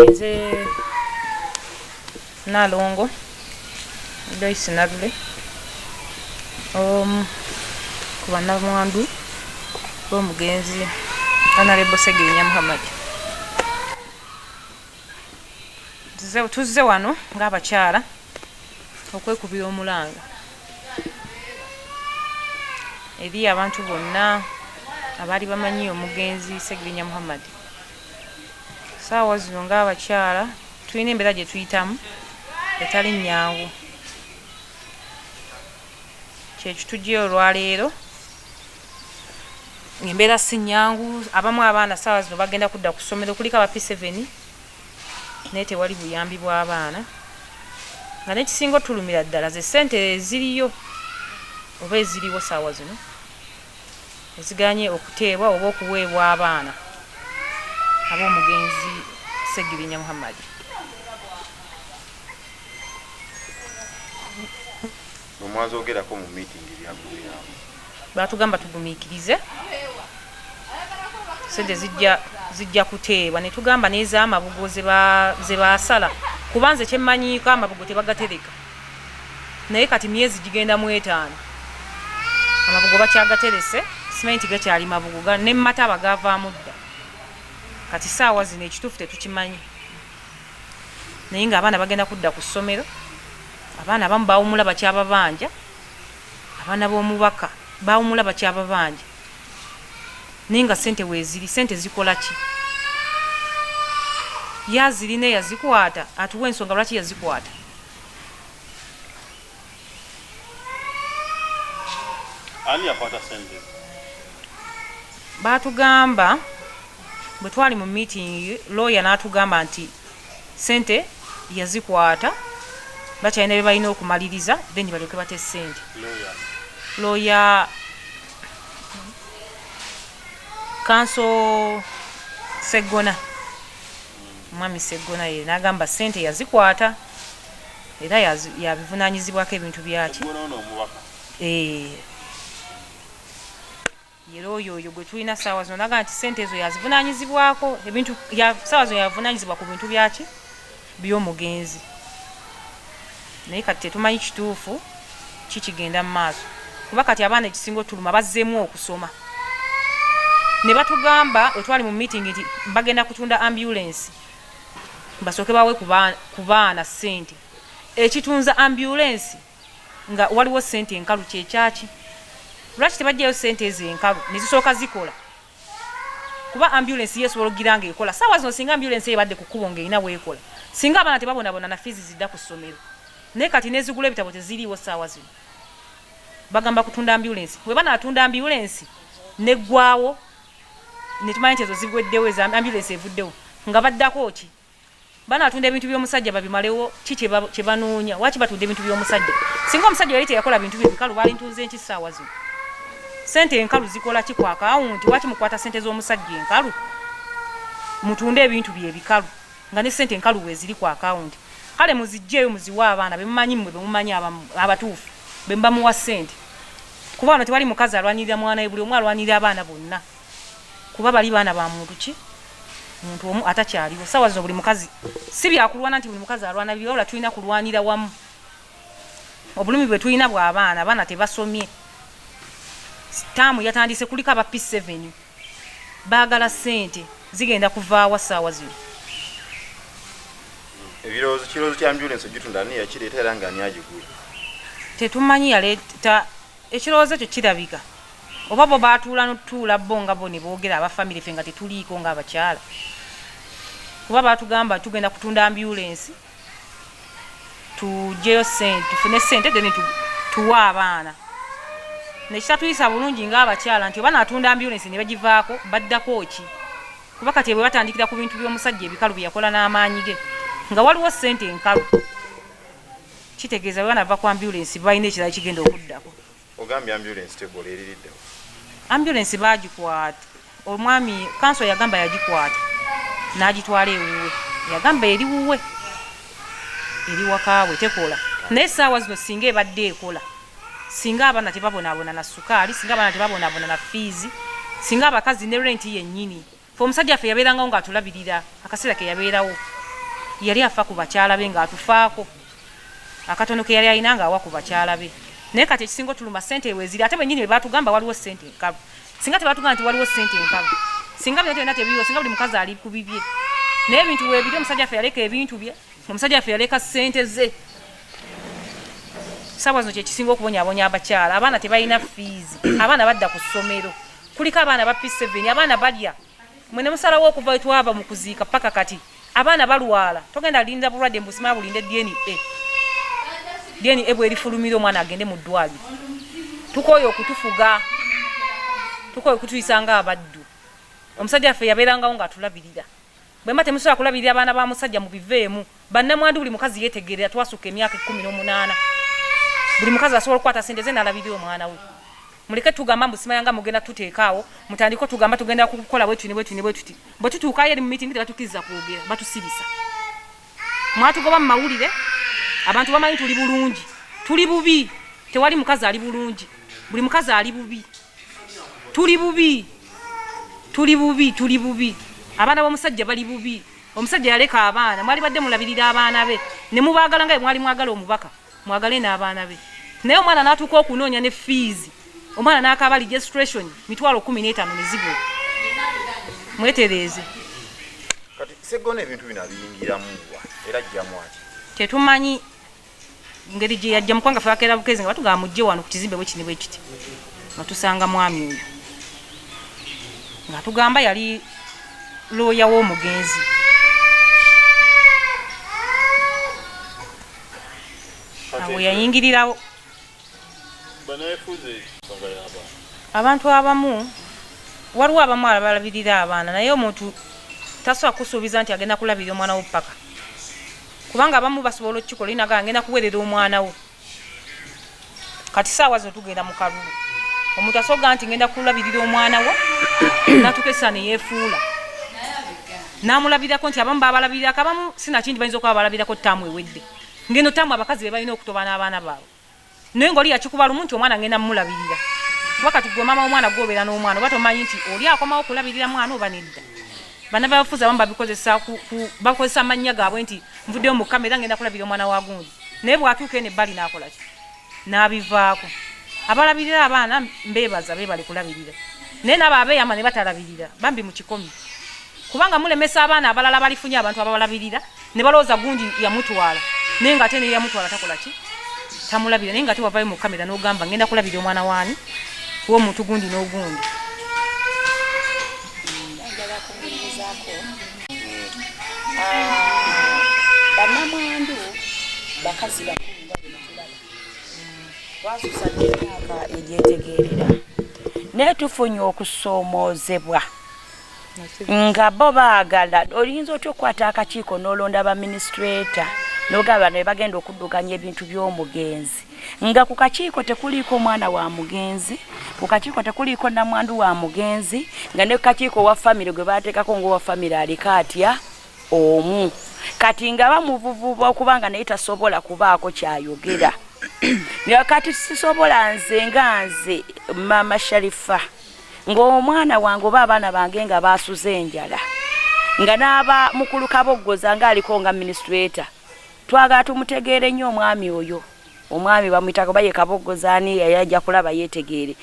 Nze Nalongo Joyce Nabule ku bannamwandu b'omugenzi Honorable Segirinya Muhammad. Tuzze wano ng'abakyala okwekubira omulanga eri abantu bonna abaali bamanyi omugenzi Segirinya Muhammad. Saawa zino ng'abakyala tulina embeera gye tuyitamu etali nnyangu. Kyekitujja olwaleero embeera si nnyangu. Abamu abaana saawa zino bagenda kudda ku ssomero, kuliko aba P7 naye tewali buyambi bw'abaana, nga n'ekisinga otulumira ddala ze ssente eziriyo oba eziriwo saawa zino eziganye okuteebwa oba okuweebwa abaana ab'omugenzi Segirinya Muhammad. Nomwazogerako mu meeting ebyagulira batugamba tugumiikirize sente zijja kuteebwa, ne tugamba n'ez'amabugo ze baasala, kuba nze kyemmanyiiko amabugo tebagatereka, naye kati myezi gigenda mu 5 amabugo bakyagaterese, simanyi nti gakyali mabugo ne mataba gavaamu dda. Kati saawa zino ekituufu tetukimanyi, naye ng'abaana bagenda kudda ku ssomero. Abaana abamu baawumula bakyababanja, abaana b'omubaka baawumula bakyababanja, naye nga ssente weeziri. Ssente zikola ki? Yazirina yazikwata, atuwa ensonga lwaki yazikwata. ani akwata sente? Baatugamba bwe twali mu meeting, lawyer n'atugamba nti ssente yazikwata, bakyalina bye balina okumaliriza then balyoke bate ssente. Lawyer Council Segona, Mwami Segona ye n'agamba ssente yazikwata era yabivunaanyizibwako ebintu byaki. Era oyo gwe tulina saawa zino naga nti ssente ezo yazivunaanyizibwako ebintu saawa zino yavunaanyizibwa ku bintu byaki by'omugenzi, naye kati tetumanyi kituufu kikigenda mu maaso, kuba kati abaana ekisinga otuluma bazzeemu okusoma. Ne batugamba wetwali mu meeting nti bagenda kutunda ambulance basooke bawe ku baana ssente. Ekitunza ambulance nga waliwo ssente enkalu kyekyaki? Lwaki tebajjayo ssente ezo enkalu ne zisooka zikola? Kuba ambulance yesobola okugira nga ekola. Saawa zino singa ambulance ebadde ku kkubo ng'erina weekola, singa abaana tebabonabona na fees zidda ku ssomero, naye kati n'ezigula ebitabo teziriiwo saawa zino. Bagamba kutunda ambulance. Bwe banaatunda ambulance neggwaawo ne tumanyi nti ezo zigweddewo, eza ambulance evuddewo, nga baddako ki? Banaatunda ebintu by'omusajja babimalewo, ki kye banoonya? Lwaki batunda ebintu by'omusajja? Singa omusajja yali teyakola bintu bye bikalu, balintunze nki saawa zino? Ssente enkalu zikola ki ku akawunti? Lwaki mukwata ssente z'omusajja enkalu mutunde ebintu bye bikalu nga ne ssente enkalu weeziri ku akawunti? Kale muzijjeeyo muziwa abaana bemumanyi mmwe bemumanyi abatuufu bemubamuwa ssente, kuba wano tewali mukazi alwanirira mwana we, buli omu alwanirira abaana bonna, kuba bali baana ba muntu ki? Muntu omu atakyaliwo. Saawa zino buli mukazi si byakulwana nti buli mukazi alwana bibyo, wabula tulina kulwanira wamu. Obulumi bwe tulina bw'abaana, abaana tebasomye. Taamu yatandise, kuliko aba P7 baagala ssente zigenda kuvaawa saawa zino. Kirowoozo kya ambulance gitunda ani yakireeta era nga ani agigula? Tetumanyi yaleeta ekirowoozo ekyo kirabika, oba bo baatuula n'otutuula bo nga bo ne boogera aba family ffe nga tetuliiko ng'abakyala, kuba baatugamba tugenda kutunda ambulance tugyeyo ssente, tufune ssente then tuwe abaana. Nekitatuyisa bulungi ng'abakyala nti oba naatunda ambulance ne bagivaako baddako ki? Kuba kati bwe batandikira ku bintu by'omusajja ebikalu bye yakola n'amaanyi ge, nga waliwo ssente enkalu, kitegeeza bwe banava ku ambulance balina ekirala kigenda okuddako. Ogambye ambulance tebola eririddewo? Ambulance baagikwata, omwami kanso yagamba yagikwata n'agitwala ewuwe, yagamba eri wuwe, eri wakaawe tekola. Naye saawa zino singa ebadde ekola, singa abaana tebabonaabona na sukaali, singa abaana tebabonaabona na fees, singa abakazi ne rent yennyini, fe omusajja ffe yabeerangawo ng'atulabirira akaseera ke yabeerawo, yali afa ku bakyala be ng'atufaako akatono ke yali alina ng'awa ku bakyala be naye kati ekisinga tuluma ssente weziri ate bennyini be batugamba waliwo ssente nkalu singa tebatugamba nti waliwo ssente nkalu singa byonna byonna tebiriwo singa buli mukazi ali ku bibye naye ebintu weebiri omusajja affe yaleka ebintu bye omusajja affe yaleka ssente ze saawa zino kyekisinga okubonyaabonya abakyala abaana tebalina fiizi abaana badda ku ssomero kuliko abaana ba P7 abaana balya mwene musalawo okuva twava mu kuziika paka kati abaana balwala togenda linda bulwadde mbusima bulinde DNA bwerifulumira omwana agende mu ddwaliro tukoyo okutufuga tukoyo okutuyisanga abaddu omusajja affe yabeerangawo ng'atulabirira bwe mba temusobola kulabirira abaana ba musajja mu biveemu bannamwandu buli mukazi yeetegerera twasuka emyaka 18 buli mukazi asobola okukwata ssente ze n'alabirira omwana we muleke tugamba mbusima yanga mugenda tuteekaawo mutandiko tugamba tugenda kukola bwetuti bwe tutuukayo eri mu mitingi tebatukiriza kwogera batusibisa mwatugoba mu mawulire abantu bamanyi tuli bulungi tuli bubi tewali mukazi ali bulungi buli mukazi ali bubi tuli bubi abaana b'omusajja bali bubi omusajja yaleka abaana mwali badde mulabirira abaana be ne mubaagala nga mwali mwagala omubaka mwagale n'abaana be naye omwana n'atuuka okunoonya ne fees omwana n'akaaba registration mitwalo 15 nezigo mwetereeze kati Sseggona ebintu bino abiyingiramuwa era ajjamu ati tetumanyi ngeri gye yajja mukwanga fe akeera bukezi nga batugamba mujje wano ku kizimbe bwe kiti nga tusanga mwami oyo nga tugamba yali looya w'omugenzi awo yayingirirawo abantu abamu waliwo abamu abalabirira abaana naye omuntu tasobola kusuubiza nti agenda kulabirira omwana wo paka kubanga abamu basobola okukikola inaga agenda kuweerera omwana wo kati saawa zo tugenda mu kalulu omuntu asoga nti ngenda kulabirira omwana wo natukesa ne yeefuula namulabirako nti abamu babalabirira kabamu sinakindi bayinza okuba balabirako ttaamu ewedde ngeno ttaamu abakazi be balina okutoba n'abaana baabwe naye ng'oli yakikuba lumu nti omwana ngenda mumulabirira kuba kati gwe maama w'omwana gwobeera n'omwana oba tomanyi nti oli akomawo okulabirira mwana oba nedda bana bafuza abamu babikozesa bakozesa amannya gaabwe nti nvuddeyo mu kamera ngenda kulabirira omwana wa gundi naye bw'atuuka eno ebbali n'akola ki n'abivaako abalabirira abaana mbeebaza beebale kulabirira naye nabo abeeyama ne batalabirira bambi mu kikomi kubanga mulemesa abaana abalala balifunye abantu ababalabirira ne balowooza gundi yamutwala naye nga ate ne yamutwala takola ki tamulabira naye nga ate wavayo mu kamera n'ogamba ngenda kulabirira omwana waani w'omuntu gundi n'ogundi bannamwandu bakazi bakulu nga bwe tulaba twasusa emyaka egyetegeerera naye tufunye okusoomoozebwa nga bo baagala oyinza otya okukwata akakiiko n'olonda abaminisituleta n'ogamba ne bagenda okuddukanya ebintu by'omugenzi nga ku kakiiko tekuliiko omwana wa mugenzi ku kakiiko tekuliiko nnamwandu wa mugenzi nga ne ku kakiiko wa famire gwe baateekako ng'owa famire aliko atya omu kati nga bamuvuvuba okubanga naye tasobola kubaako kyayogera kati sisobola nze nga nze mama Sharifa ng'omwana wange oba abaana bange nga baasuze enjala nga n'aba mukulu Kaboggoza nga aliko nga minisituleta twagala tumutegeere nnyo omwami oyo omwami bamuyitako baye Kaboggozaani yajja kulaba yeetegeere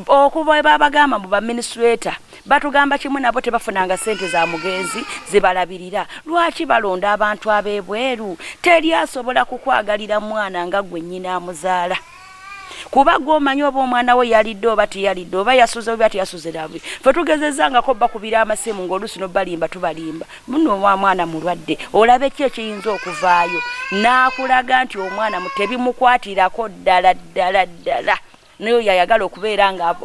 okuba babagamba mu baminisituleta batugamba kimu nabo tebafunanga ssente za mugenzi zibalabirira lwaki balonda abantu ab'ebweru teri asobola kukwagalira mwana nga gwe nnyina amuzaala kuba gwomanyi oba omwana we yalidde oba teyalidde oba yasuze oba teyasuze labwe fe tugezezangako bakubira amasimu ng'oluusi n'obalimba tubalimba muno mwana mulwadde olabe ki ekiyinza okuvaayo n'akulaga nti omwana tebimukwatirako ddala naye yayagala okubeera nga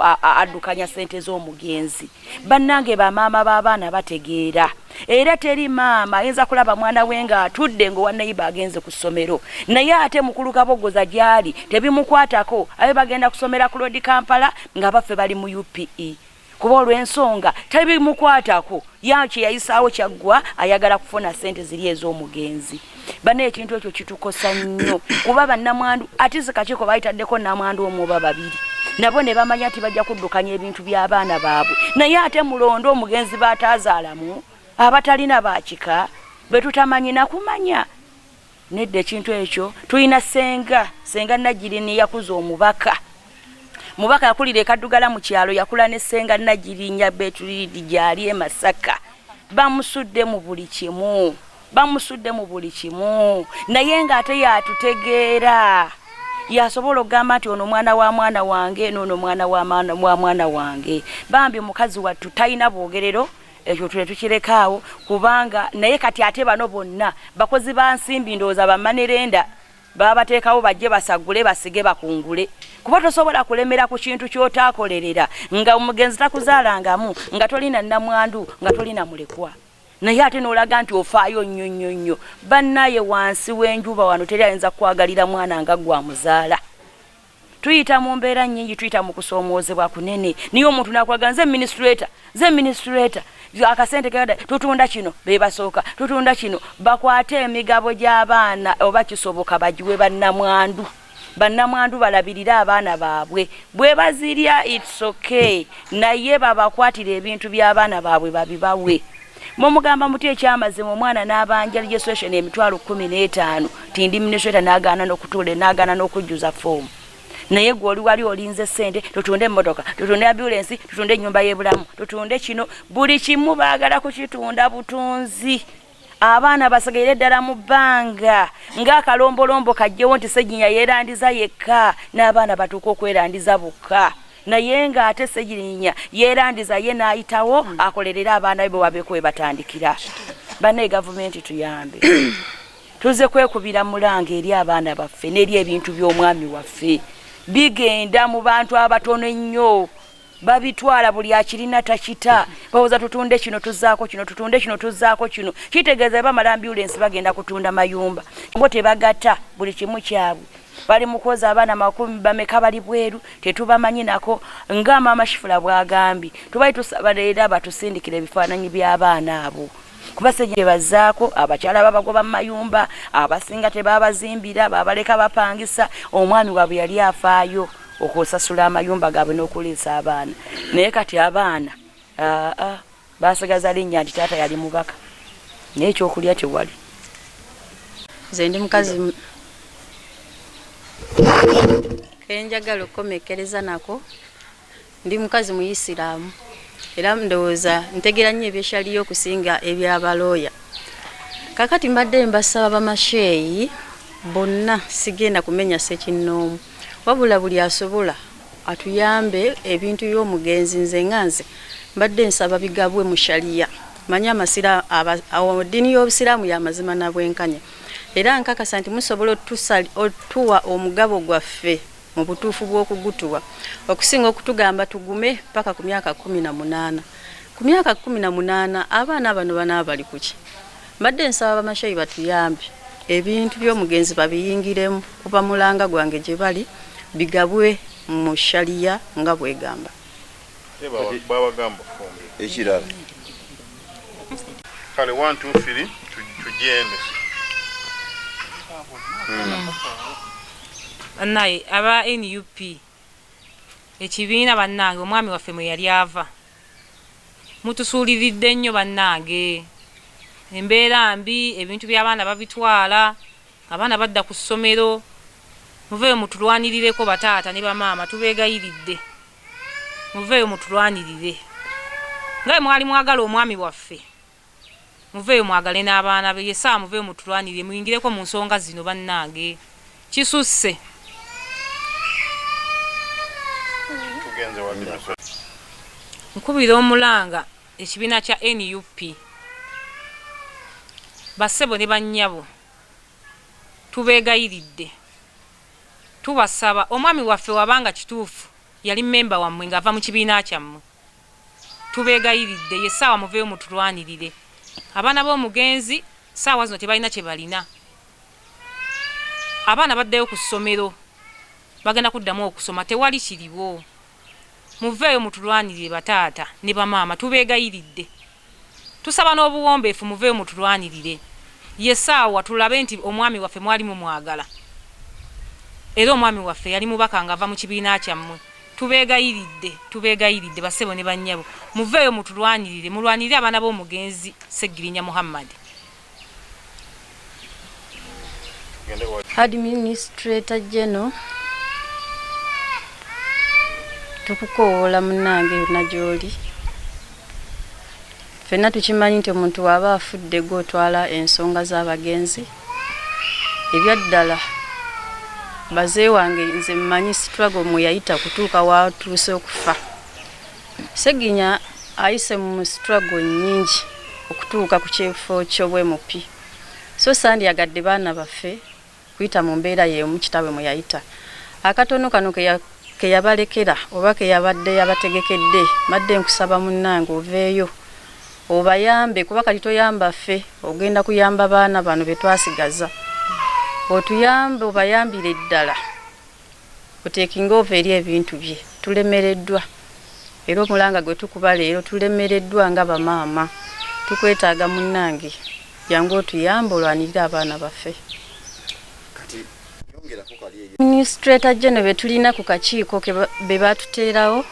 addukanya ssente z'omugenzi bannange bamaama b'abaana bategeera era teri maama ayinza kulaba mwana we ng'atudde ng'owa neiba agenze ku ssomero naye ate mukulu Kaboggoza gy'ali tebimukwatako abe bagenda kusomera ku Road Kampala nga baffe bali mu UPE kuba olw'ensonga tebimukwatako yakye yayisaawo kyaggwa ayagala kufuna ssente ziri ez'omugenzi bane ekintu ekyo kitukosa nnyo kuba bannamwandu ate kakiiko bayitaddeko nnamwandu omu oba babiri nabo ne bamanya nti bajja kuddukanya ebintu by'abaana baabwe naye ate mulondo omugenzi baataazaalamu abatalina baakika bwe tutamanyi nakumanya nedda ekintu ekyo tulina senga Nagirini yakuza omubaka yakulira ekaddugala mu kyalo yakula ne senga Nagirinya Betulidi gyali e Masaka bamusudde mu buli kimu naye ng'ate yatutegeera yasobola okugamba nti ono mwana wa mwana wange n'ono mwana wa mwana wange bambi mukazi wattu talina bwogerero ekyo tule tukirekaawo kubanga naye kati ate bano bonna bakozi ba nsimbi ndowooza bamanerenda babateekawo bajje basagule basige bakungule kuba tosobola kulemera ku kintu ky'otaakolerera nga omugenzi takuzaalangamu nga tolina nnamwandu nga tolina mulekwa naye ate n'olaga nti ofaayo nnyo bannaye wansi w'enjuba wano teri ayinza kwagalira mwana nga gwamuzaala tuyita mu mbeera nnyingi tuyita mu kusoomoozebwa kunene niye omuntu nakwaga nze administrator akasente kagada tutunda kino bebasooka tutunda kino bakwate emigabo gy'abaana oba kisoboka bagiwe bannamwandu balabirira abaana baabwe bwe bazirya it's okay naye babakwatira ebintu by'abaana baabwe babibawe mumugamba muti ekyamazima omwana n'abanja registration emitwalo 15 tindi administrator n'agaana n'okutula n'agaana n'okujjuza form naye gwoli wali olinze sente tutunde emmotoka tutunde ambulance tutunde ennyumba y'ebulamu tutunde kino buli kimu baagala kukitunda butunzi abaana basigaire ddala mu bbanga ng'akalombolombo kajjewo nti Sseginya yeerandiza yekka n'abaana batuuka okwerandiza bokka naye ng'ate Sseginya yeerandiza ye n'ayitawo akolerera abaana be bwe babeeko we batandikira banne gavumenti tuyambe tuze kwekubira mulanga eri abaana baffe n'eri ebintu by'omwami waffe bigenda mu bantu abatono ennyo babitwala buli akirina takita bawoza tutunde kino tuzaako kino tutunde kino tuzaako kino kitegeeza bamala ambulance bagenda kutunda mayumba bo tebagata buli kimu kyabwe bali mukoza abaana 10 bameka bali bweru tetubamanyi nako nga mama Shifula bwagambye tubayi tusabalera batusindikira ebifaananyi by'abaana abo kuba Sseginya bazaako abakyala babagoba mu mayumba abasinga tebabazimbira babaleka bapangisa omwami waabwe yali afaayo okusasula amayumba gaabwe n'okuliisa abaana naye kati abaana basigaza linnya nti taata yali mubaka naye ekyokulya tewali nze ndi mukazi kenjagala okukomekereza nako ndi mukazi Muyisiraamu era ndowooza ntegeera nnyo ebyeshaliyo okusinga ebyabalooya kakati mbadde mbasaba bamasheeyi bonna sigenda kumenya ssekinnoomu wabula buli asobola atuyambe ebintu by'omugenzi nze nganze mbadde nsaba bigabwe mu shaliya manya amasira ddiini y'obusiraamu y'amazima na bwenkanya era nkakasa nti musobola otuwa omugabo gwaffe mu butuufu bw'okugutuwa okusinga okutugamba tugume paka ku myaka 18 ku myaka 18 abaana bano banaaba bali kuki mbadde nsaba bamashayi batuyambe ebintu by'omugenzi babiyingiremu kuba mulanga gwange gye bali bigabwe mu shaliya nga bwegamba babagamba ekirala kale 1 2 3 tugende naye aba NUP ekibiina bannange omwami waffe mwe yali ava mutusuuliridde nnyo bannange embeera mbi ebintu by'abaana babitwala abaana badda ku ssomero muveeyo mutulwanirireko bataata ne bamaama tubeegayiridde muveeyo mutulwanirire nga mwali mwagala omwami waffe muveeyo mwagale n'abaana be yesa muveeyo mutulwanirire muyingireko mu nsonga zino bannange kisusse nkubira omulanga ekibiina kya NUP bassebo ne bannyabo tubeegayiridde tubasaba omwami waffe wabanga kituufu yali memba wammwe ng'ava mu kibiina kyammwe tubeegayiridde ye ssaawa muveeyo mutulwanirire abaana b'omugenzi ssaawa zino tebalina kye balina abaana baddayo ku ssomero bagenda kuddamu okusoma tewali kiriwo muveeyo mutulwanirire bataata ne bamaama tubeegayiridde tusaba n'obuwombeefu muveeyo mutulwanirire ye ssaawa tulabe nti omwami waffe mwali mumwagala era omwami waffe yali mubaka ng'ava mu kibiina kyammwe tubeegayiridde bassebo ne bannyabo muveeyo mutulwanirire mulwanirire abaana b'omugenzi Sseggirinya Muhammad Administrator General tukukoola munnange yonna gy'oli. Ffenna tukimanyi nti omuntu waba afudde gw'otwala ensonga z'abagenzi. Ebyaddala bazee wange nze mmanyi struggle mwe yayita kutuuka watuuse okufa. Seginya ayise mu struggle nnyingi okutuuka ku kyefo ky'obwemupi. So sandyagadde baana baffe kuyita mu mbeera y'emu kitaabwe mwe yayita. Akatono kano ke yabalekera oba ke yabadde yabategekedde madde nkusaba munnange oveeyo obayambe kuba kali toyamba ffe ogenda kuyamba baana bano be twasigaza. Otuyambe obayambire ddala otekinga ova eri ebintu bye tulemereddwa era omulanga gwe tukuba leero tulemereddwa nga bamaama tukwetaaga munnange yangu otuyambe olwanirire abaana baffe. Administrator General be tulina ku kakiiko be batuteerawo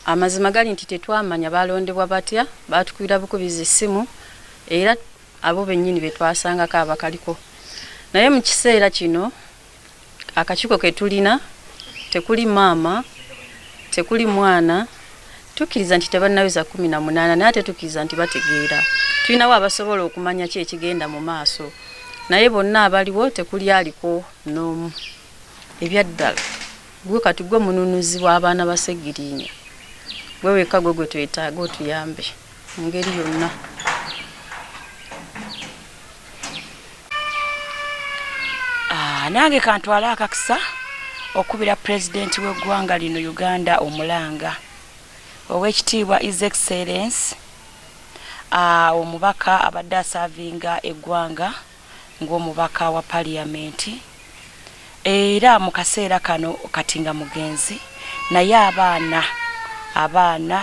amazima gali nti tetwamanya balondebwa batya batukubira bukubizi essimu era abo bennyini be twasangako abakaliko. Naye mu kiseera kino akakiiko ke tulina tekuli maama tekuli mwana tukkiriza nti tebannaweza 18 naye ate tukkiriza nti bategeera tulinawo abasobola okumanya ki ekigenda mu maaso naye bonna abaliwo tekuli aliko n'omu. Ebyaddala gwe kati gwe mununuzi w'abaana ba Ssegiriinya gwe wekka gwe twetaaga otuyambe mu ngeri yonna. Nange kantwala akakisa okubira President w'eggwanga lino Uganda omulanga Owekitiibwa His Excellency omubaka abadde asavinga eggwanga ng'omubaka wa Parliament era mu kaseera kano katinga mugenzi naye abaana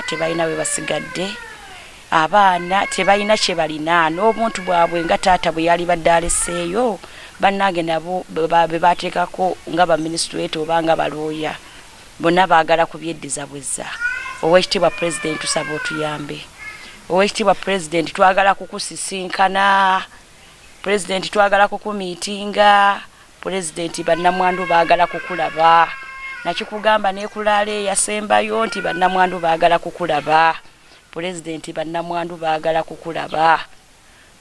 tebalina we basigadde abaana tebalina kye balina n'obuntu bwabwe nga taata bwe yali badde aleseeyo bannange nabo be bateekako nga baministrate oba nga balooya bonna baagala kubyeddiza bwezza. Owekitiibwa President tusaba otuyambe. Owekitiibwa President twagala kukusisinkana. President twagala kukumiitinga. President bannamwandu baagala kukulaba. Nakikugamba n'ekulaale yasembayo nti bannamwandu baagala kukulaba. President bannamwandu baagala kukulaba.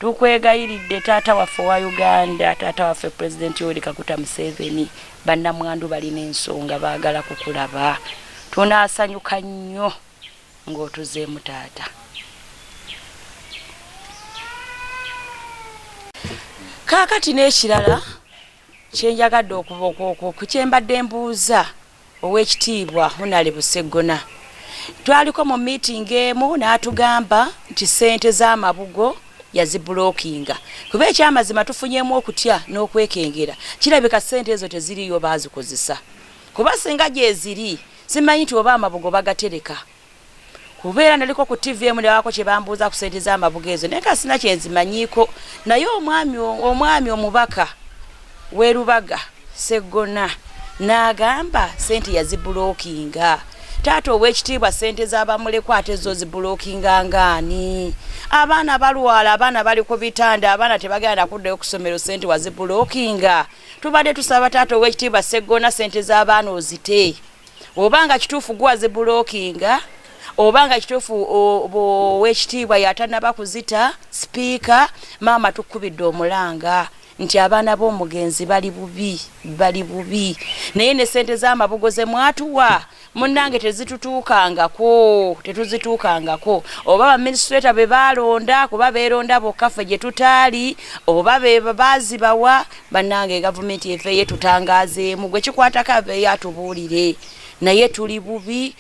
Tukwegayiridde taata waffe wa Uganda, taata waffe President Yoweri Kaguta Museveni, bannamwandu balina ensonga baagala kukulaba. Tunaasanyuka nnyo ng'otuzeemu taata. Kaakati n'ekirala kyenjagadde okukyembadde mbuuza Owekitiibwa Honorable Sseggona. Twaliko mu meeting emu n'atugamba nti ssente z'amabugo yazibulookinga. Kuba ekyamazima tufunyemu okutya n'okwekengera. Kirabika ssente ezo teziriyo baazikozesa. Kuba singa gye ziri simanyi nti oba amabugo bagatereka. Kubeera naliko ku TV emu newako kye bambuuza ku ssente z'amabugo ezo naye kasina kye nzimanyiiko. Naye omwami omubaka w'erubaga Sseggona n'agamba ssente yazibulookinga. Taata Owekitiibwa ssente z'abamulekwa ate zo zibulookinga ngaani? Abaana balwala, abaana bali ku bitanda, abaana tebagenda kuddayo ku ssomero, ssente wazibulookinga. Tubadde tusaba taata Owekitiibwa Sseggona ssente z'abaana ozite. Obanga kituufu gwe wazibulookinga, obanga kituufu Owekitiibwa yatanaba kuzita, sipiika maama tukubidde omulanga nti abaana b'omugenzi bali bubi. Naye ne ssente z'amabugo ze mwatuwa munnange tetuzituukangako. Oba baminisituleta be balonda kuba beeronda bokka ffe gye tutaali oba be baazibawa bannange gavumenti yeffe tutangaazeemu gwe kikwatako abeeyo atubuulire. Naye tuli bubi.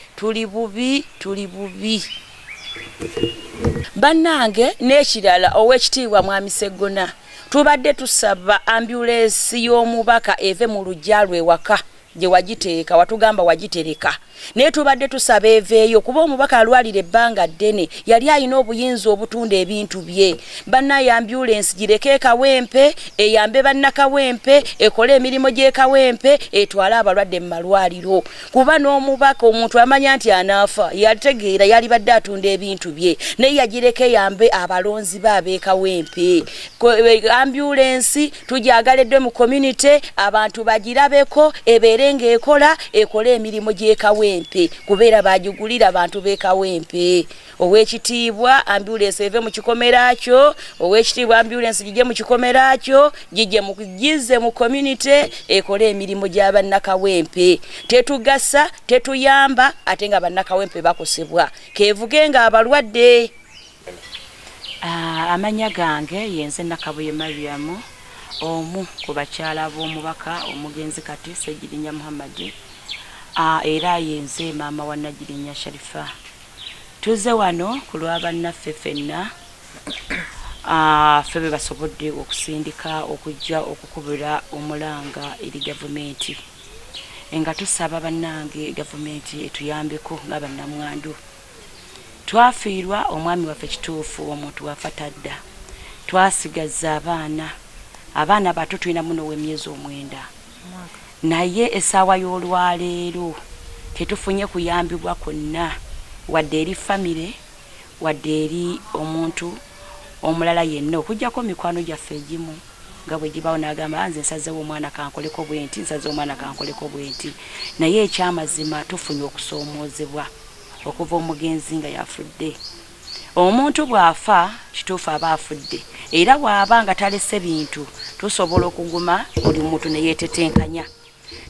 Bannange n'ekirala Owekitiibwa Mwami Sseggona tubadde tusaba ambulensi y'omubaka eve mu luggya lwe waka gye wagiteeka watugamba wagitereka naye tubadde tusaba eveeyo kuba omubaka alwalira ebbanga ddene yali alina obuyinza obutunda ebintu bye bannaye ambulance gireke ekawempe eyambe bannakawempe ekole emirimu gy'ekawempe etwale abalwadde mu malwaliro kuba n'omubaka omuntu amanya nti anaafa yategeera yali badde atunda ebintu bye naye yagireke eyambe abalonzi b'ab'ekawempe ambulance tujagaleddwe mu community abantu bagirabeko ebeere ng'ekola ekole emirimu gy'ekawempe kubeera bagigulira abantu b'ekawempe ow'ekitiibwa ambulance eve mu kikomera kyo ow'ekitiibwa ambulance gijje mu kikomera kyo gize mu community ekole emirimu gy'abannakawempe tetugasa tetuyamba ate nga bannakawempe bakosebwa kevuge nga abalwadde. Amanya gange yenze Nakabuye Mariam omu ku bakyala b'omubaka omugenzi kati Ssegirinya Muhammad era yenze maama wa Nagirinya Sharifa. Tuze wano ku lwa bannaffe ffenna ffe basobodde okusindika okujja okukubira omulanga eri gavumenti nga tusaba bannange gavumenti etuyambeko nga bannamwandu. Twafiirwa omwami waffe kituufu omuntu wafa tadda twasigaza abaana bato tulina muno w'emyezi 9 naye essaawa y'olwaleero tetufunye kuyambibwa kwonna wadde eri famire wadde eri omuntu omulala yenna okujjako mikwano gyaffe egimu nga bwe gibaawo n'agamba nze nsazeewo omwana kankoleko bwenti naye ekyamazima tufunye okusoomoozebwa okuva omugenzi nga yafudde. Omuntu bw'afa kituufu aba afudde era bw'aba nga talese bintu tusobola okuguma buli muntu ne yeetetenkanya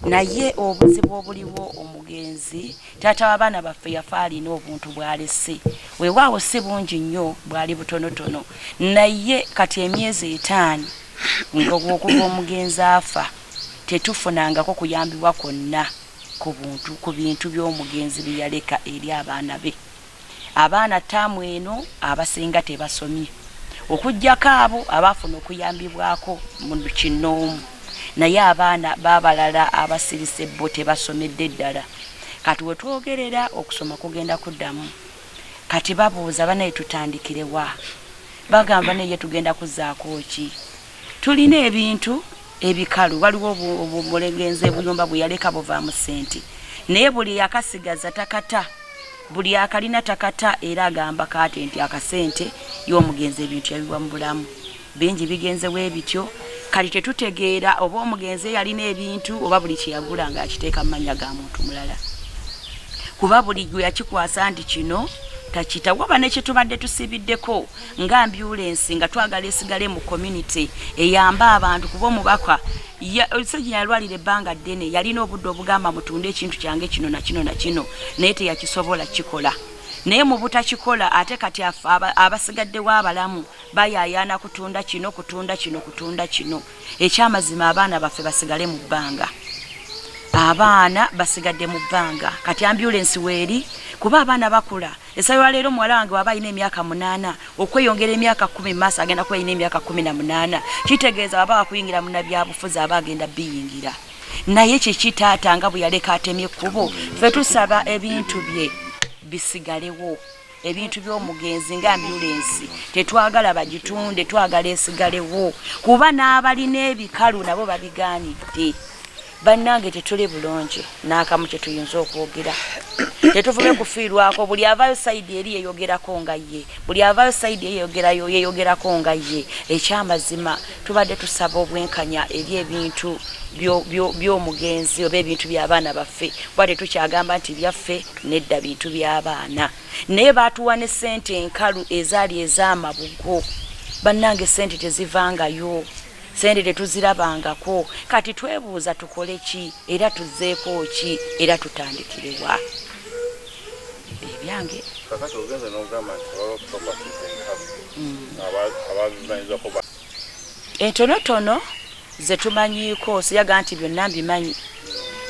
naye obuzibu obuliwo omugenzi taata w'abaana baffe yafa alina obuntu bw'alese weewaawo si bungi nnyo bwali butonotono naye kati emyezi 5 ng'okuva omugenzi afa tetufunangako kuyambibwa kwonna ku bintu by'omugenzi bye yaleka eri abaana be. Abaana ttaamu eno abasinga tebasomye okujjako abo abaafuna okuyambibwako mu kinoomu naye abaana baabalala abasirise bo tebasomedde ddala. Kati we twogerera okusoma kugenda kuddamu kati babuuza banaye tutandikirewa bagamba naye tugenda kuzzaako ki. Tulina ebintu ebikalu waliwo obulengenze obuyumba bwe yaleka buvaamu ssente naye buli akasigaza takata buli akalina takata era agamba kati nti akasente y'omugenzi ebintu yabiwa mu bulamu bingi bigenzewo ebityo kati tetutegeera oba omugenzi yalina ebintu oba buli kyeyagula nga akiteeka mu mannya ga muntu mulala kuba buli gwe yakikwasa nti kino takita waba ne kyetubadde tusibiddeko nga ambulance nga twagala esigale mu community eyamba abantu kuba omubaka Ssegirinya yalwalira ebbanga ddene yalina obudde obugamba mutunde ekintu kyange kino na kino na kino naye teyakisobola kikola naye mu butakikola ate kati abasigaddewo abalamu bayaayaana kutunda kino ekyamazima abaana baffe basigale mu bbanga abaana basigadde mu bbanga kati ambulance weeri kuba abaana bakula essaawa leero muwala wange waba alina emyaka 8 okweyongera emyaka 10 maaso agenda kuba alina emyaka 18 kitegeeza baba bakuyingira munnabyabufuzi aba agenda biyingira naye kikitaata nga bwe yaleka atemye ekkubo ffe tusaba ebintu bye bisigalewo ebintu by'omugenzi nga ambulance tetwagala bagitunde twagala esigalewo kuba n'abalina ebikalu nabo babigaanidde. Bannange tetuli bulungi n'akamu kye tuyinza okwogera tetuvube kufiirwako buli avaayo sayidi eri yeyogerako nga ye buli avaayo sayidi yeyogerako nga ye ekyamazima tubadde tusaba obwenkanya eri ebintu by'omugenzi oba ebintu by'abaana baffe kuba tetukyagamba nti byaffe nedda bintu by'abaana naye baatuwa ne ssente enkalu ezaali ez'amabugo. Bannange ssente tezivangayo sente tetuzirabangako kati twebuuza tukole ki era tuzzeeko ki era tutandikirewa ebyange kakati ogenza n'ogamba nti waliwo properties ababimanyiza kuba entonotono ze tumanyiiko siyaga nti byonna mbimanyi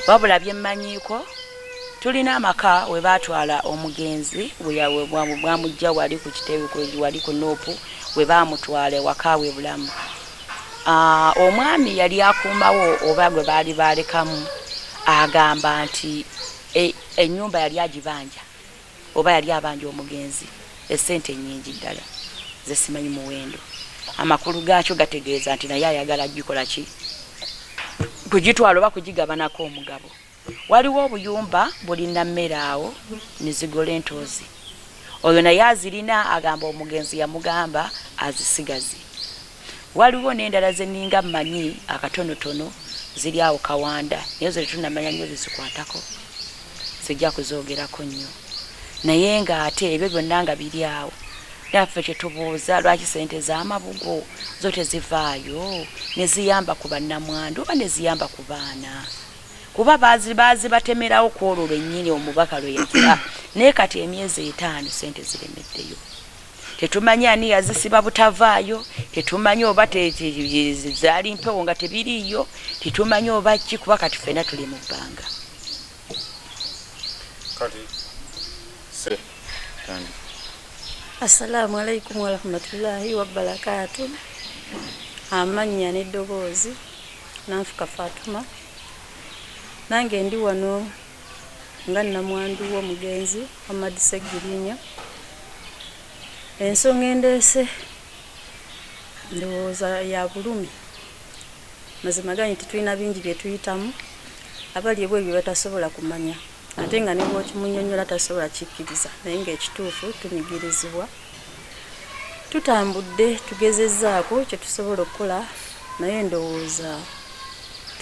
wabula bye mmanyiiko tulina amaka we baatwala omugenzi bwamujja wali ku kiteewe wali ku noopu we baamutwala ewaka we bulamu omwami yali akuumawo oba gwe baali balekamu agamba nti ennyumba yali agibanja oba yali abanja omugenzi esente nnyingi ddala zesimanyi muwendo. Amakulu gaakyo gategeeza nti naye ayagala gikola ki kugitwala oba kugigabanako omugabo. Waliwo obuyumba bulina mmere awo nizigola entoozi. Oyo naye azirina agamba omugenzi yamugamba azisigazi. Waliwo n'endala zeninga mmanyi akatonotono ziri awo Kawanda naye zo tetunamanya nnyo bizikwatako zijja kuzoogerako nnyo. Naye ng'ate ebyo byonna nga biri awo naffe kyetubuuza lwaki sente z'amabugo zo tezivaayo ne ziyamba ku bannamwandu oba ne ziyamba ku baana. Kuba baazi batemerawo ku olwo lwennyini omubaka lwe yagira naye kati emyezi 5 sente ziremeddeyo. Tetumanyi ani yazisiba butavaayo, tetumanyi oba zaali mpewo nga tebiriiyo, tetumanyi oba ki kuba kati ffenna tuli mu bbanga. Assalamu alaikum warahmatullahi wabarakatuh. Amannya n'eddoboozi Nanfuka Fatuma. Nange ndi wano nga nnamwandu w'omugenzi Hamad Segirinya. Ensonga endeese ndowooza ya bulumi. Mazima ganyi tetulina bingi bye tuyitamu abali ebweru bye batasobola kumanya. Ate nga ne bw'okimunnyonnyola tasobola kikkiriza naye ng'ekituufu tunyigirizibwa. Tutambudde tugezezzaako kye tusobola okukola naye ndowooza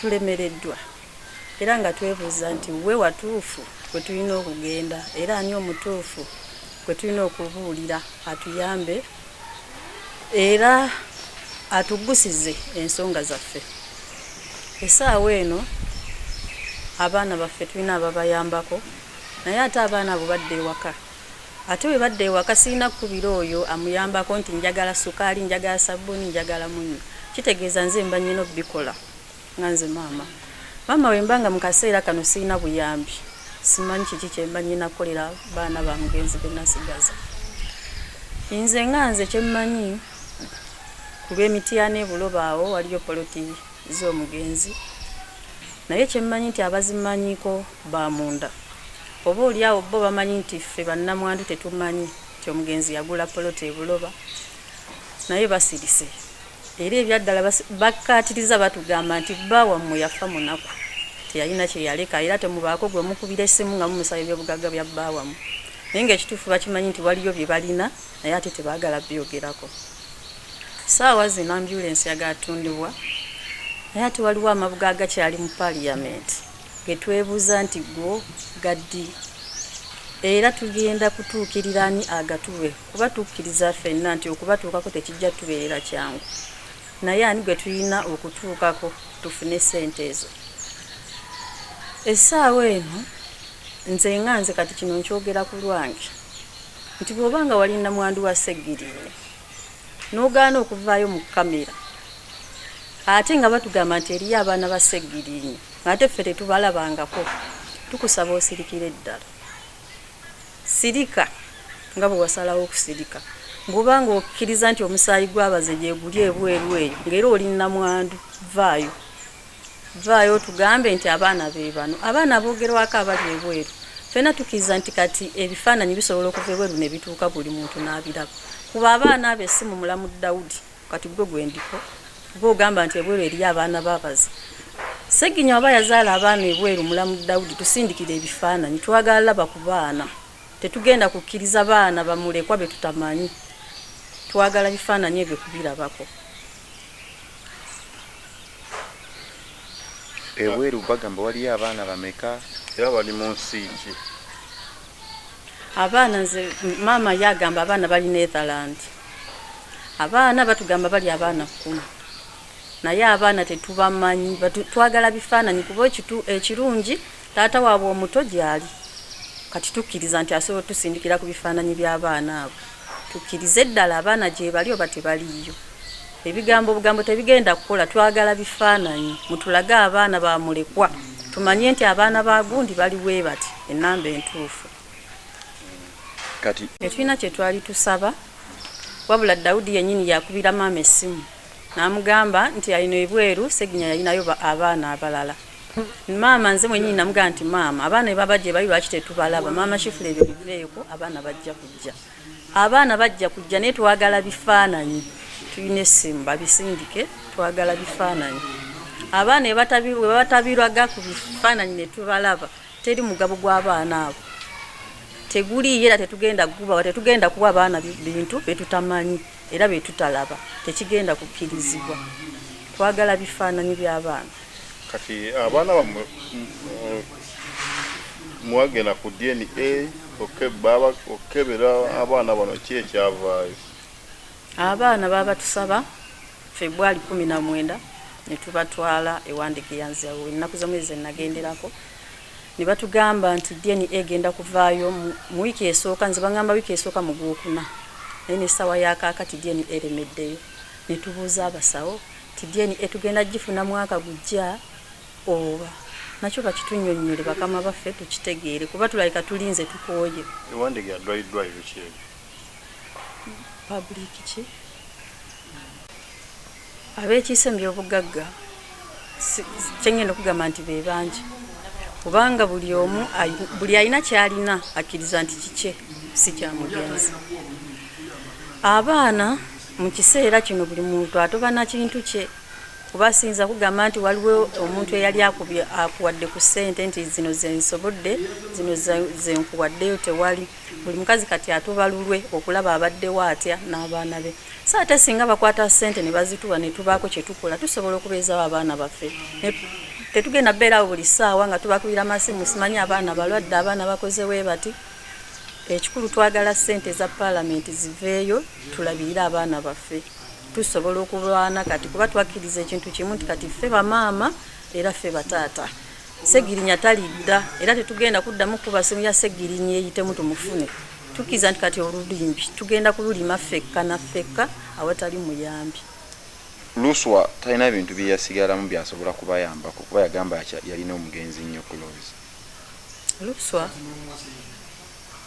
tulemereddwa. Era nga twebuuza nti we watuufu kwe tulina okugenda era ani omutuufu kwe tulina okubuulira atuyambe era atuggusize ensonga zaffe. Essaawa eno abaana baffe tulina ababayambako naye ate abaana abo badde ewaka. Ate bwe badde ewaka sirina kkubira oyo amuyambako nti njagala sukaali, njagala sabbuuni, njagala munnyo. Kitegeeza nze mba nnyina obbikola nga nze maama. Maama we mbanga mu kaseera kano sirina buyambi. Simanyi kiki kye mba nnyina kukolera baana ba mugenzi be nasigaza. Nze nga nze kye mmanyi ku lw'Emityana ebuloba awo waliyo poloti z'omugenzi. Naye kye mmanyi nti abazimanyiko ba munda. Oba oli awo bo bamanyi nti ffe bannamwandu tetumanyi nti omugenzi yagula poloti ebuloba. Naye basirise. Era ebyaddala bakkaatiriza batugamba nti bba wammwe yafa munaku. Teyalina kye yaleka era temubaako gwe mukubira essimu nga mumusaba ebyobugagga bya bba wammwe. Naye ng'ekituufu bakimanyi nti waliyo bye balina naye ate tebaagala byogerako. Saawa zino ambulensi yagatundibwa naye ate waliwo amabuga agakyali mu paliyamenti ge twebuuza nti go gaddi era tugenda kutuukirira ani agatuwe kuba tukkiriza ffenna nti okubatuukako tekijja tubeerera kyangu naye ani gwe tulina okutuukako tufune ssente ezo. Essaawa eno nze nga nze kati kino nkyogera ku lwange nti bw'obanga wali nnamwandu wa Segirinya n'ogaana okuvaayo mu kamera ate nga batugamba nti eriyo abaana ba Segirinya ate ffe tetubalabangako, tukusaba osirikire eddala. Sirika nga bwe wasalawo okusirika ng'obanga okkiriza nti omusaayi gw'abaze gye guli ebweru eyo ng'era oli nnamwandu vaayo tugambe nti abaana be bano abaana boogerwako abali ebweru. Ffenna tukkiriza nti kati ebifaananyi bisobola okuva ebweru ne bituuka buli muntu n'abiraba. Kuba abaana abe si mu mulamu Dawudi kati gwe gwendiko kuba ogamba nti ebweru eriyo abaana b'abaze. Segirinya oba yazaala abaana ebweru mulamu Dawudi tusindikire ebifaananyi twagala laba ku baana. Tetugenda kukkiriza baana bamulekwa be tutamanyi. Twagala bifaananyi ebyo kubirabako. Ebweru bagamba waliyo abaana bameka era bali mu nsi ki? Abaana nze maama yagamba abaana bali Netherland. Abaana batugamba bali abaana 10. Naye abaana tetubamanyi twagala bifaananyi kuba ekirungi taata waabwe omuto gyali. Kati tukkiriza nti asobola tusindikira ku bifaananyi by'abaana abo. Tukkirize eddala abaana gye bali oba tebaliyo. Obugambo tebigenda kukola twagala bifaananyi. Mutulage abaana bamulekwa. Tumanye nti abaana ba gundi bali bwe bati ennamba entuufu. Kati Tulina kye twali tusaba wabula Dawudi yennyini yakubira maama essimu n'amugamba nti alina ebweru Segirinya yalinayo abaana abalala. Maama nze mwennyini namugaa nti maama abaana babajje bali lwaki tetubalaba maama Shifula ebyo biveeko abaana bajja kujja naye twagala bifaananyi tulina essimu babisindike twagala bifaananyi abaana we batabirwaga ku bifaananyi ne tubalaba teri mugabo gw'abaana abo teguliyo era tetugenda kuwa abaana bintu betutamanyi era betutalaba tekigenda kukkirizibwa twagala bifaananyi by'abaana kati abaana bamwe mwagenda ku DNA okebera abaana bano ki ekyavaayo abaana baba tusaba February 19 ne tubatwala ewandike yanzawo ennaku z'omwezi nagenderako ne batugamba nti DNA egenda kuvaayo mu wiiki esooka nze bangamba wiiki esooka mu Gwokuna naye n'essawa yakakati DNA eremeddeyo ne tubuuza abasawo ti DNA tugenda gifuna mwaka gujja oba nakyo bakitunnyonnyole bakama baffe tukitegeere kuba tulabika tulinze tukooye ewandike yadwayiddwa ebiki public ki abeekiise mu byobugagga kyengenda okugamba nti be bangi kubanga buli alina kyalina akkiriza nti kikye si kya mugenzi abaana mu kiseera kino buli muntu atoba na kintu kye kuba sinza kugamba nti waliwo omuntu eyali akuwadde ku ssente nti zino zensobodde zino zenkuwaddeyo tewali buli mukazi kati atobalulwe okulaba abaddewo atya n'abaana be so ate singa bakwata ssente ne bazituwa ne tubaako kye tukola tusobola okubeezawo abaana baffe tetugenda beerawo buli ssaawa nga tubakubira amasimu simanyi abaana balwadde abaana bakoze we bati ekikulu twagala ssente za paalamenti ziveeyo tulabirire abaana baffe tusobola okulwana kati kuba twakkiriza ekintu kimu nti kati ffe bamaama era ffe bataata Segirinya talidda era tetugenda kuddamu kuba simu ya Segirinya eyitemu tumufune tukiza nti kati olulimbi tugenda kululima ffekka na ffekka awatali muyambi Luswa talina ebintu bye yasigalamu byasobola kubayambako kuba yagamba yalina omugenzi nnyo ku Lozi Luswa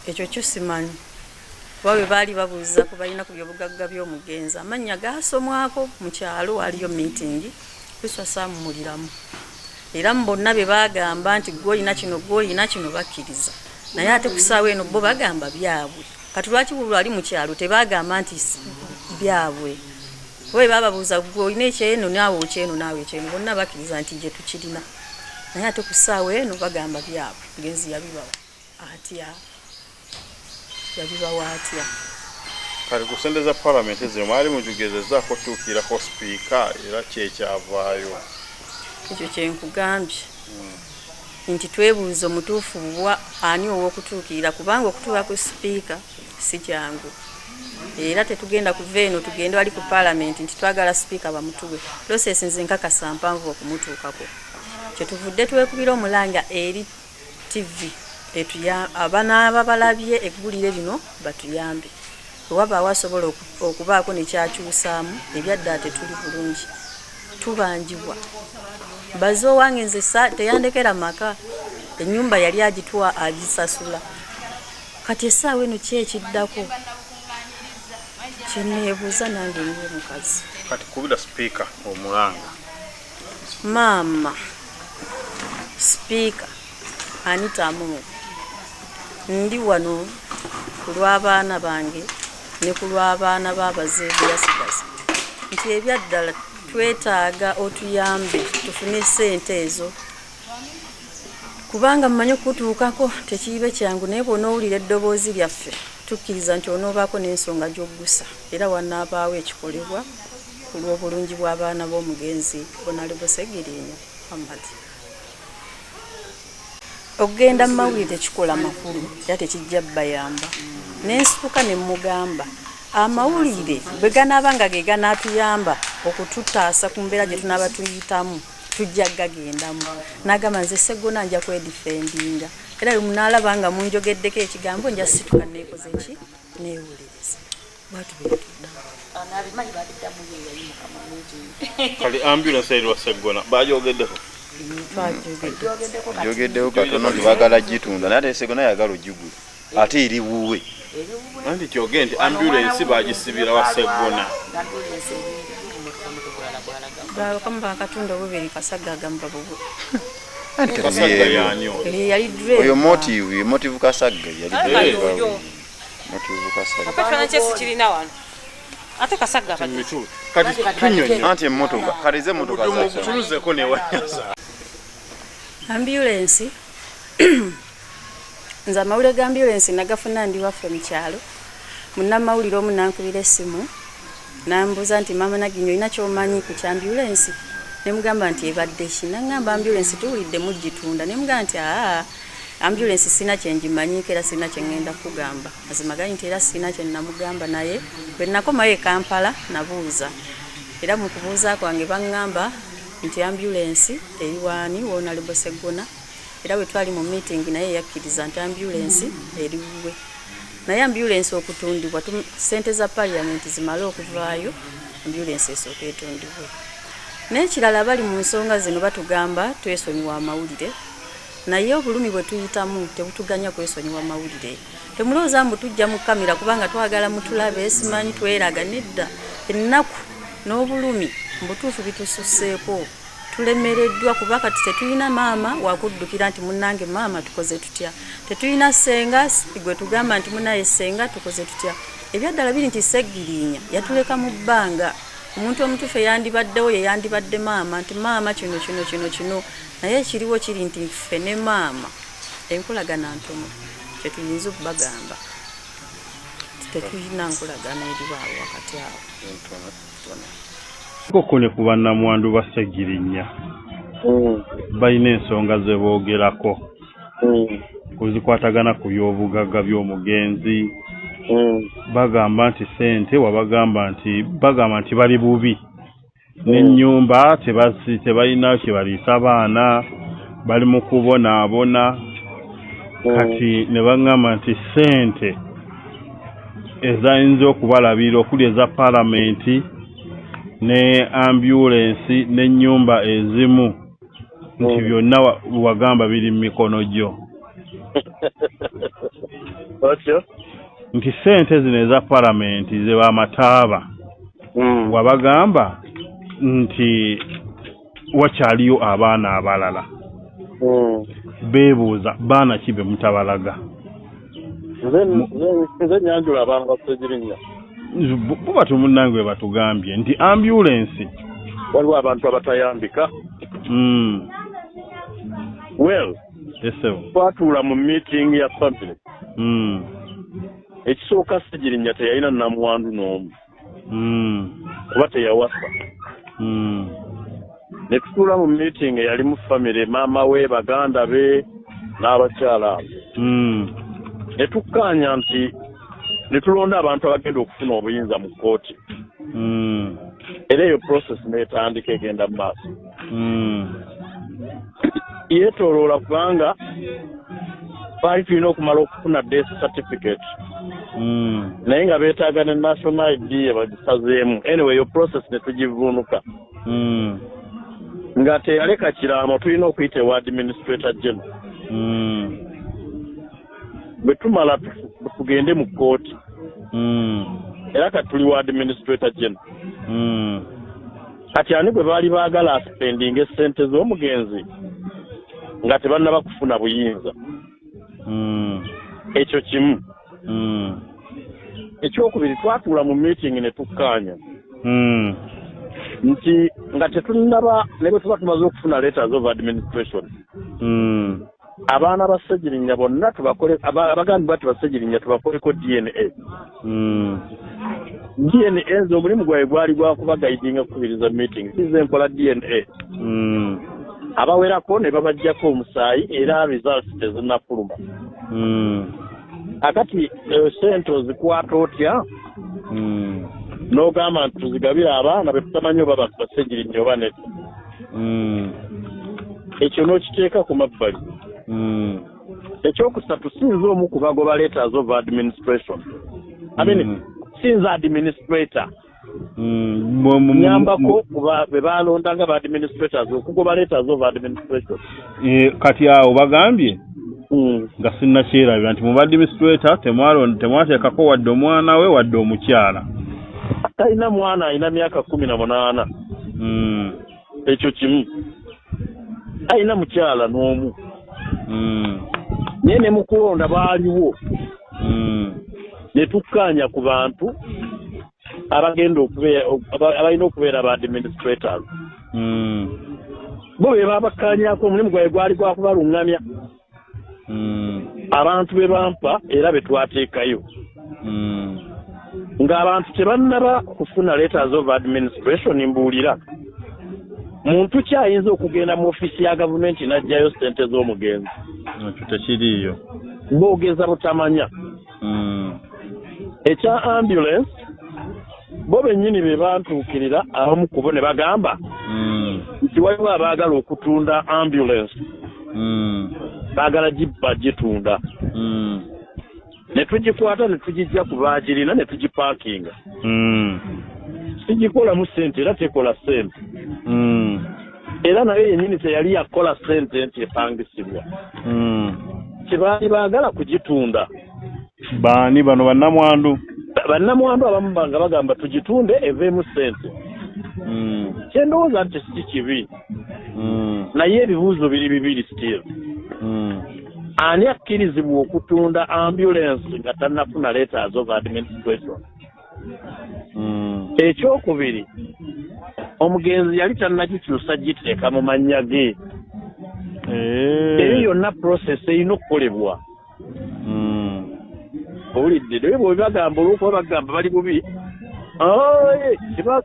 ekyo kyo simanyi wawe baali babuuza ku balina ku byobugagga by'omugenzi amannya gaasomwako mu kyalo waliyo meeting Luswa saamumuliramu era mbonna be bagamba nti gw'olina kino bakkiriza naye ate ku ssaawa eno bo bagamba byabwe kati lwaki buli ali mu kyalo tebagamba nti byabwe we bababuuza gw'olina ekyeno naawe ekyeno bonna bakkiriza nti gye tukirina naye ate ku ssaawa eno bagamba byabwe mugenzi yabibawa atya kati ku ssente za paalamenti zino mwali mujugezezaako tuukirako sipiika era kyekyavaayo ekyo kyenkugambye nti twebuuza omutuufu bwa ani ow'okutuukirira kubanga okutuuka ku sipiika si kyangu era tetugenda kuva eno tugende wali ku paalamenti nti twagala sipiika bamutuwe prosesi nze nkakasa mpanvu okumutuukako kyetuvudde twekubira omulanga eri TV abaana balabye eggulire lino batuyambe waba wasobola okubaako nekyakyusaamu ebyadde ate tuli bulungi tubanjibwa baze owange nze teyandekera maka ennyumba yali agitwa agisasula kati essaawa eno ki ekiddako kyeneebuuza nange niwe mukazi kati kubira sipiika omulanga maama sipiika Anita Amungu ndi wano ku lw'abaana bange ne ku lw'abaana b'abazeebu yasigaza nti ebyaddala twetaaga otuyambe tufune ssente ezo kubanga mmanyi okutuukako tekiibe kyangu naye bw'onoowulira eddoboozi lyaffe tukkiriza nti onoobaako n'ensonga gy'oggusa era wanaabaawo ekikolebwa ku lw'obulungi bw'abaana b'omugenzi Honorable Segirinya Muhammad okugenda mu mawulire tekikola makulu era tekijja bayamba nensituka ne mugamba amawulire bwe ganaaba nga ge ganaatuyamba okututaasa ku mbeera gye tunaaba tuyitamu tujja gagendamu n'agamba nze Sseggona nja kwedifendinga era bwe munaalaba nga munjogeddeko ekigambo nja situka neekoze ki neewuliriza bwatu beetuddamu kali ambulance eri wa Sseggona baajogeddeko Jogeddewo katono tibagala gitunda naye ate Sseggona yagala ogigula ate eri wuwe anti kyoge nti ambulance baagisibira wa Sseggona bakamba akatunda obubiri kasagagamba bubu Kasagga yanyo. Yali driver. Oyo motive Kasagga yali yo motive Kasagga. apatana chesi kirina wano ate Kasagga kati Mitu. Kati tunyonyo. Anti emotoka kalize motoka za Tuluzeko ne wanyaza. Ambulance nze amawulire ga ambulance nagafuna ndi waffe mu kyalo munnamawulire omu nankubira essimu nambuuza nti maama Naginyo olina kyomanyi ku kyambulance ne mugamba nti ebadde ki naŋŋamba ambulance tuwulidde mugitunda ne mugamba nti ambulance sina kyengimanyiiko era sina kyengenda kugamba mazima gali nti era sina kyenamugamba naye bwe nakomayo e Kampala nabuuza era mu kubuuza kwange baŋŋamba nti ambulance eri wani Honorable Sseggona era bwe twali mu meeting naye yakkiriza nti ambulance eriwe naye ambulance okutundibwa sente za parliament zimale okuvaayo ambulance esooka etundibwe n'ekirala bali mu nsonga zino batugamba twesonyiwa amawulire naye obulumi bwe tuyitamu tebutuganya kwesonyiwa amawulire temulowooza mbu tujja mu kamera kubanga twagala mutulabe simanyi tweraga nedda ennaku n'obulumi mbutuufu bitususseeko tulemereddwa kuba kati tetulina maama wakuddukira nti munnange maama tukoze tutya tetulina ssenga gwe tugamba nti munaye ssenga tukoze tutya ebyaddala biri nti Sseggirinya yatuleka mu bbanga omuntu omutuufu eyandibaddewo yeyandibadde maama nti maama kino naye ekiriwo kiri nti ffe ne maama enkolagana ntono kyetuyinza okubagamba tetulina nkolagana eribaawo wakati awo koko ne ku bannamwandu ba Sseggirinya balina ensonga ze boogerako kuzikwatagana ku by'obugagga by'omugenzi bagamba nti ssente bagamba nti bali bubi n'ennyumba tebalina kyebaliisa abaana bali mu kubonaabona kati ne baŋŋamba nti ssente ezayinza okubalabira okuli eza palamenti ne ambulance n'ennyumba ezimu nti byonna wagamba biri mu mikono gyo nti ssente zino eza palamenti ze bamataaba wabagamba nti wakyaliyo abaana abalala beebuuza baana ki be mutabalaga nze nyanjula abantu ba Sseggirinya buba tumunnange bwe batugambye nti ambulance waliwo abantu abatayambika well twatuula mu meeting ya family ekisooka Sseggirinya teyalina namwandu n'omu kuba teyawasa ne tutuula mu meeting eyali mu family maama we baganda be n'abakyala ne tukkaanya nti ne tulonda abantu abagenda okufuna obuyinza mu kkooti era eyo process n'etandika egenda mu maaso yeetooloola kubanga baali tulina okumala okufuna death certificate naye nga beetaaga ne national ID bagisazeemu anyway eyo process ne tugivuunuka nga teyaleka kiraamo tulina okuyita ewa administrator general bwe tumala tugende mu kkooti era kati tuli wa administrator general kati ani bwe baali baagala aspendinga essente z'omugenzi nga tebannaba kufuna buyinza ekyo kimu ekyokubiri twatuula mu meeting ne tukkaanya nti nga tetunnaba ne bwe tuba tumaze okufuna letters of administration abaana ba Sseggirinya bonna tubakole abagambi bati ba Sseggirinya tubakoleko DNA nze omulimu gwawe gwali gwakubagaidinga kukubiriza meeting size nkola DNA abawerako ne babajjako omusaayi era results tezinnafuluma akati sente ozikwata otya n'ogamba nti tuzigabira abaana be tutamanyi oba ba Sseggirinya oba nedda ekyo n'okiteeka ku mabbali ekyokusatu sinza omu ku bagoba letters of administration sinza administrator nyambako be balondanga ba administrators okugoba letters of administration kati awo bagambye nga sinnakyerabira nti mu administrator temwateekako wadde omwana we wadde omukyala talina mwana alina myaka 18 ekyo kimu ayina mukyala n'omu naye ne mu kulonda baaliwo ne tukkaanya ku bantu abagenda abalina okubeera ba administrators bo be babakkaanyako omulimu gwabwe gwali gwa kubalungamya abantu be bampa era be twateekayo ng'abantu tebannaba kufuna letters of administration mbuulira muntu kyayinza okugenda mu ofiisi ya gavumenti n'ajjayo ssente z'omugenzi ekyo tekiriiyo boogeza butamanya ekya ambulance bo bennyini be bantuukirira abamu ku bo ne bagamba nti waliwo abaagala okutunda ambulance baagala gitunda ne tugikwata ne tugijja ku baagirina ne tugipaakinga sigikolamu ssente era tekola ssente era nayo yennyini teyali yakola ssente nti epangisibwa kyebaali baagala kugitunda baani bano bannamwandu abamu nga bagamba tugitunde eveemu ssente kyendowooza nti si kibi naye ebibuuzo biri bibiri still ani akkirizibwa okutunda ambulance nga tannafuna letters of administration ekyokubiri omugenzi yali tannagikyusa giteeka mu mannya ge eyo yonna process erina okukolebwa owulidde naye bwebagamba olwokuba bagamba bali bubi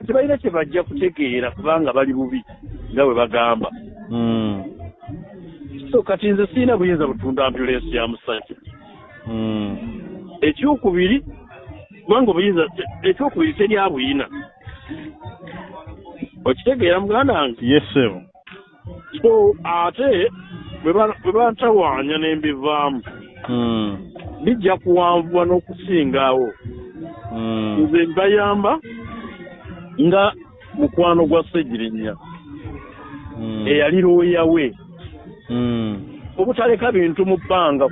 tebalina kye bajja kutegeera kubanga bali bubi nga bwe bagamba so kati nze sirina buyinza butunda ambulensi ya musajja ekyokubiri kubanga obuyinza ekyokubiri terya buyina okitegeera muganda wange yesebo so ate bwe bantawaanya n'embivaamu bijja kuwanvuwa n'okusingawo nze mbayamba nga mukwano gwa Ssegirinnya eyali looya we obutaleka bintu mu bbanga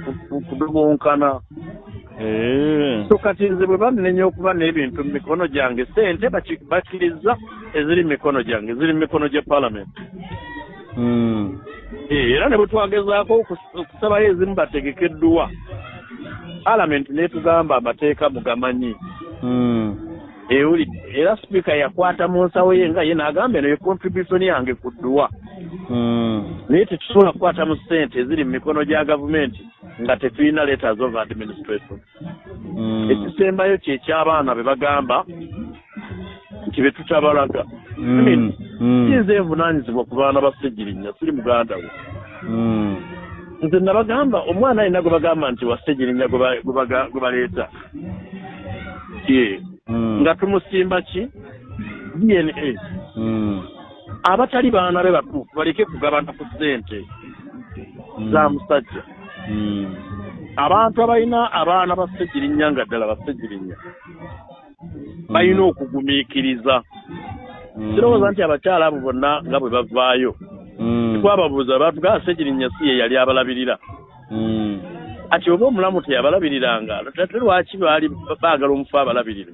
kudobonkana so kati nze bwe bannenya okuba n'ebintu mu mikono gyange ssente bakkiriza eziri mu mikono gyange ziri mu mikono gya palamenti era ne bwe twagezaako okusabayo ezimu bategekeddwa palamenti netugamba amateeka mugamanyi ewulidde era sipiika yakwata mu nsawo ye nga ye n'agamba eno ye contribution yange ku dduwa naye tetusobola kukwata mu ssente eziri mu mikono gya gavumenti nga tetulina letters of administration ekisembayo kyeky'abaana be bagamba nti be tutabalaga sinze envunaanyizibwa ku baana ba Ssegirinnya siri muganda we nze nabagamba omwana alina gwe bagamba nti wa Ssegirinnya gwe baleeta nga tumusimba ki DNA abatali baana be batuufu baleke kugabana ku ssente za musajja abantu abalina abaana ba Ssegirinnya nga ddala ba Ssegirinnya balina okugumiikiriza sirowooza nti abakyala abo bonna nga bwe bavaayo twababuuza batugamba Ssegirinnya si ye yali abalabirira ati oba omulamu teyabalabiriranga ate lwaki baali baagala omufu abalabirira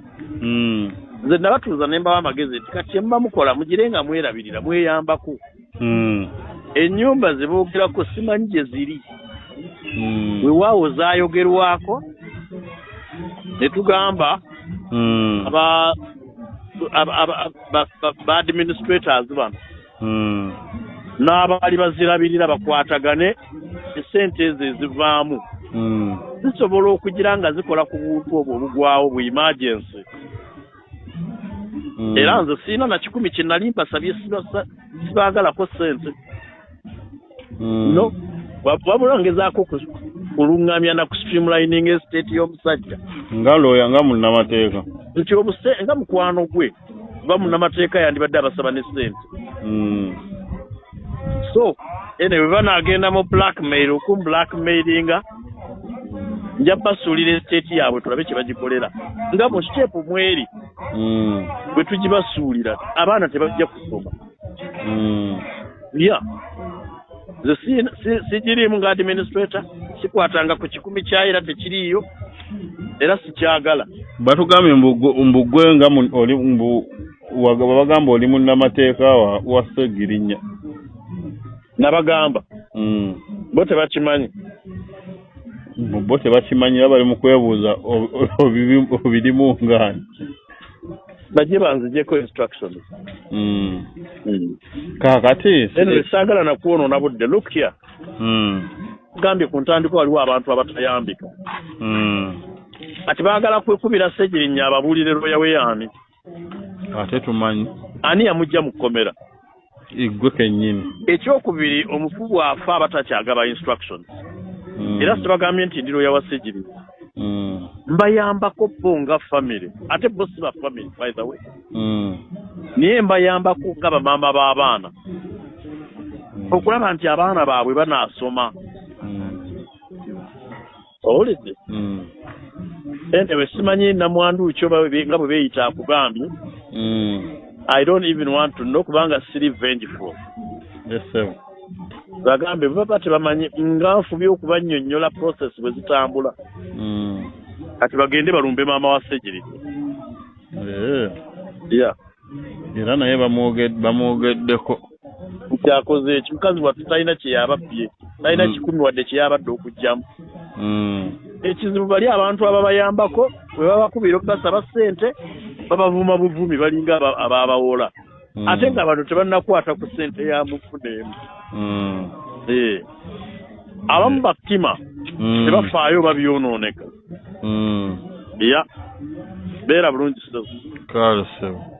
nze nabatuuza ne mbawa amagezi nti kati muba mukola mugire nga mwerabirira mweyambako ennyumba ze boogerako simanyi gye ziri weewaawo zaayogerwako ne tugamba ba administrators bano n'abaali bazirabirira bakwatagane essente ezo ezivaamu zisobola okugira nga zikola ku buntu obwo obugwawo bu emergency era nze sirina na 10 kye nali mbasabye sibaagalako ssente no wabula ngezaako kulungamya na ku streamlining estate y'omusajja nga looya nga munnamateeka nti nga mukwano gwe ba munnamateeka yandibadde abasaba ne ssente so ene bwe banaagenda mu blackmail blackmailinga nja basuulira estate yaabwe tulabe kye bagikolera nga mu step mweri bwe tugibasuulira abaana tebajja kusoma ze sigirimu nga administrator sikwatanga ku 10 kyayo era tekiriiyo era sikyagala batugambye mbugwe nga oli bagamba oli munnamateeka wa Ssegirinnya nabagamba bo tebakimanyi bo tebakimanyi bali mu kwebuuza obirimu ngani bajje banzijeko instructions kakati saagala nakuwonoona budde look here gambye ku ntandiko waliwo abantu abatayambika ati baagala kwekubira Ssegirinnya ababuulire looya weyaani ate tumanyi ani yamujja mu kkomera igwe kennyini ekyokubiri omufu bw'afa abatakyagaba instructions era sibagambye nti ndi looya wa Ssegirinnya mbayambako bo nga family ate bo si ba family by the way niye mbayambako nga bamaama b'abaana okulaba nti abaana baabwe banaasoma owulidde anyway simanyi namwandu kyo nga bwe beeyita akugambye I don't even want to know kubanga siri vengeful bagambe baba tebamanyi nga nfubye okubannyonnyola process bwe zitambula kati bagende balumbe maama wa Ssegirinnya era naye bamwogeddeko kyakoze eki mukazi wattu talina kyeyababbye talina kikumi wadde kyeyabadde okugjamu ekizibu bali abantu ababayambako bwe babakubira okubasaba ssente babavuma buvumi balinga abaabawola ate nga abantu tebannakwata ku ssente ya mufuna emu abamu baktima tebafaayo babyonooneka beera bulungi sebo kale sebo